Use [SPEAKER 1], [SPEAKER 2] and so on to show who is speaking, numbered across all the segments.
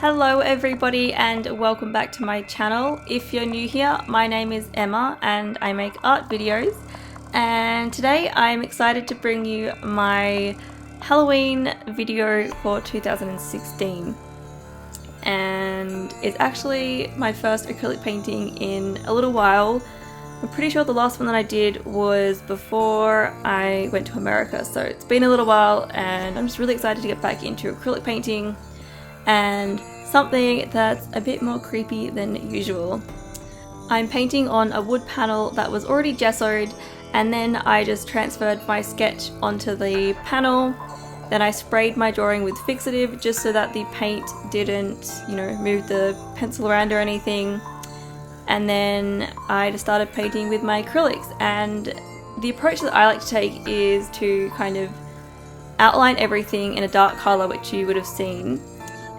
[SPEAKER 1] Hello everybody and welcome back to my channel. If you're new here, my name is Emma and I make art videos, and today I'm excited to bring you my Halloween video for 2016, and it's actually my first acrylic painting in a little while. I'm pretty sure the last one that I did was before I went to America, so it's been a little while and I'm just really excited to get back into acrylic painting and something that's a bit more creepy than usual. I'm painting on a wood panel that was already gessoed, and then I just transferred my sketch onto the panel. Then I sprayed my drawing with fixative just so that the paint didn't, move the pencil around or anything. And then I just started painting with my acrylics, and the approach that I like to take is to kind of outline everything in a dark color, which you would have seen.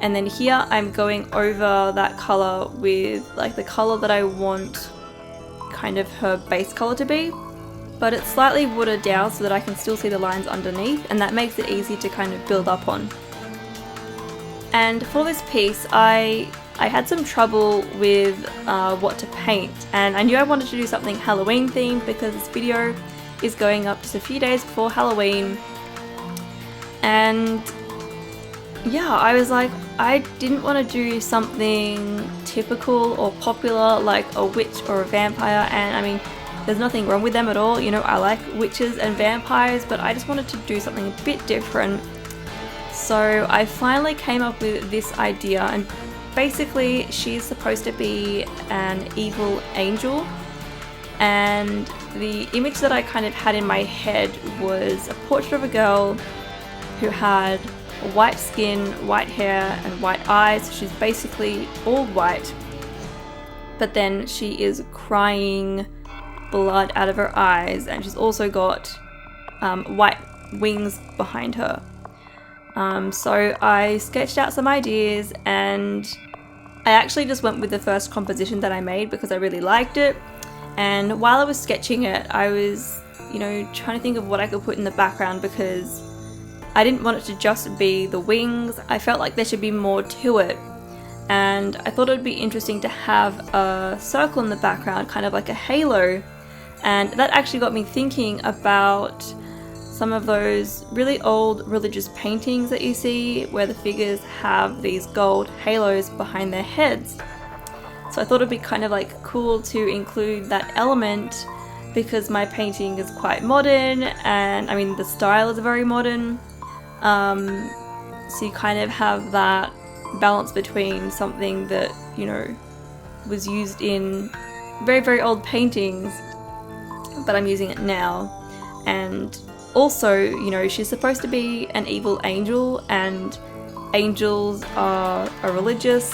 [SPEAKER 1] And then here I'm going over that color with like the color that I want kind of her base color to be, but it's slightly watered down so that I can still see the lines underneath, and that makes it easy to kind of build up on. And for this piece I had some trouble with what to paint, and I knew I wanted to do something Halloween themed because this video is going up just a few days before Halloween. And yeah, I was like, I didn't want to do something typical or popular like a witch or a vampire, and I mean, there's nothing wrong with them at all, I like witches and vampires, but I just wanted to do something a bit different. So I finally came up with this idea, and basically she's supposed to be an evil angel, and the image that I kind of had in my head was a portrait of a girl who had white skin, white hair and white eyes. She's basically all white, but then she is crying blood out of her eyes, and she's also got white wings behind her. So I sketched out some ideas, and I actually just went with the first composition that I made because I really liked it. And while I was sketching it, I was trying to think of what I could put in the background, because I didn't want it to just be the wings. I felt like there should be more to it, and I thought it would be interesting to have a circle in the background, kind of like a halo. And that actually got me thinking about some of those really old religious paintings that you see where the figures have these gold halos behind their heads. So I thought it'd be kind of like cool to include that element, because my painting is quite modern, and I mean the style is very modern. So you kind of have that balance between something that, was used in very, very old paintings, but I'm using it now. And also, she's supposed to be an evil angel, and angels are a religious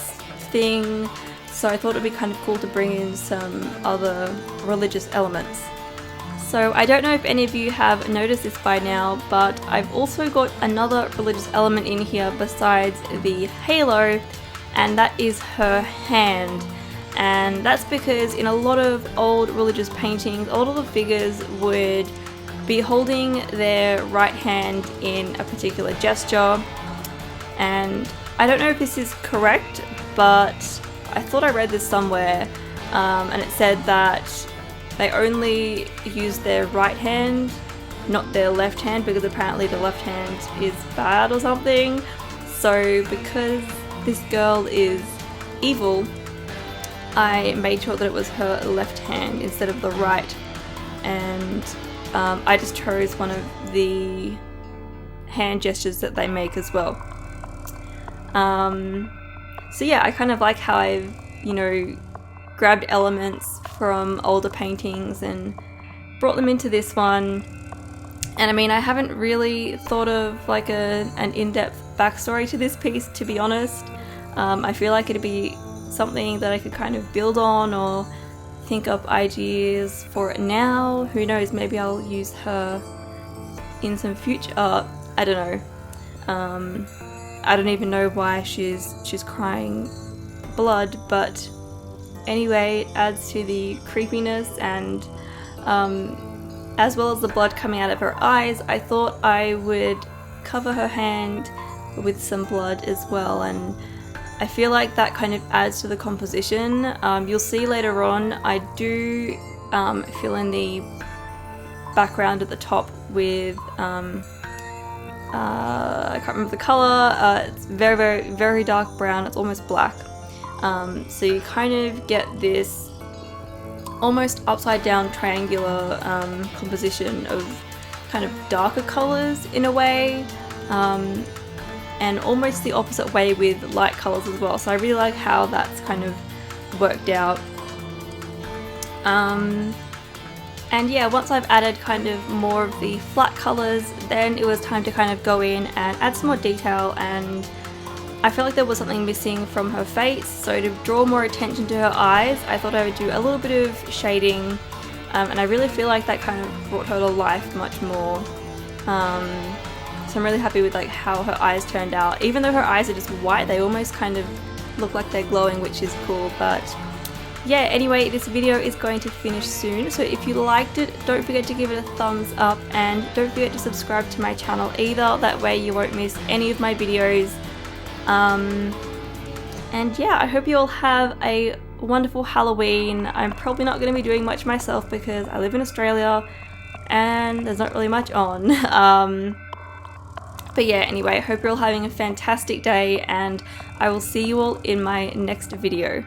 [SPEAKER 1] thing, so I thought it'd be kind of cool to bring in some other religious elements. So I don't know if any of you have noticed this by now, but I've also got another religious element in here besides the halo, and that is her hand. And that's because in a lot of old religious paintings, a lot of the figures would be holding their right hand in a particular gesture. And I don't know if this is correct, but I thought I read this somewhere, and it said that they only use their right hand, not their left hand, because apparently the left hand is bad or something. So because this girl is evil, I made sure that it was her left hand instead of the right, and I just chose one of the hand gestures that they make as well. So yeah, I kind of like how I've grabbed elements from older paintings and brought them into this one. And I mean, I haven't really thought of like an in-depth backstory to this piece, to be honest. I feel like it'd be something that I could kind of build on or think up ideas for it now. Who knows, maybe I'll use her in some future art. I don't know. I don't even know why she's crying blood, but anyway, it adds to the creepiness, and as well as the blood coming out of her eyes, I thought I would cover her hand with some blood as well, and I feel like that kind of adds to the composition. You'll see later on I do fill in the background at the top with I can't remember the colour. It's very dark brown. It's almost black. So you kind of get this almost upside down triangular composition of kind of darker colours in a way, and almost the opposite way with light colours as well. So I really like how that's kind of worked out. And yeah, once I've added kind of more of the flat colours, then it was time to kind of go in and add some more detail, and I felt like there was something missing from her face, so to draw more attention to her eyes, I thought I would do a little bit of shading, and I really feel like that kind of brought her to life much more. So I'm really happy with like how her eyes turned out. Even though her eyes are just white, they almost kind of look like they're glowing, which is cool. But yeah, anyway, this video is going to finish soon, so if you liked it, don't forget to give it a thumbs up, and don't forget to subscribe to my channel either, that way you won't miss any of my videos. And yeah, I hope you all have a wonderful Halloween. I'm probably not going to be doing much myself because I live in Australia and there's not really much on. But yeah, anyway, I hope you're all having a fantastic day, and I will see you all in my next video.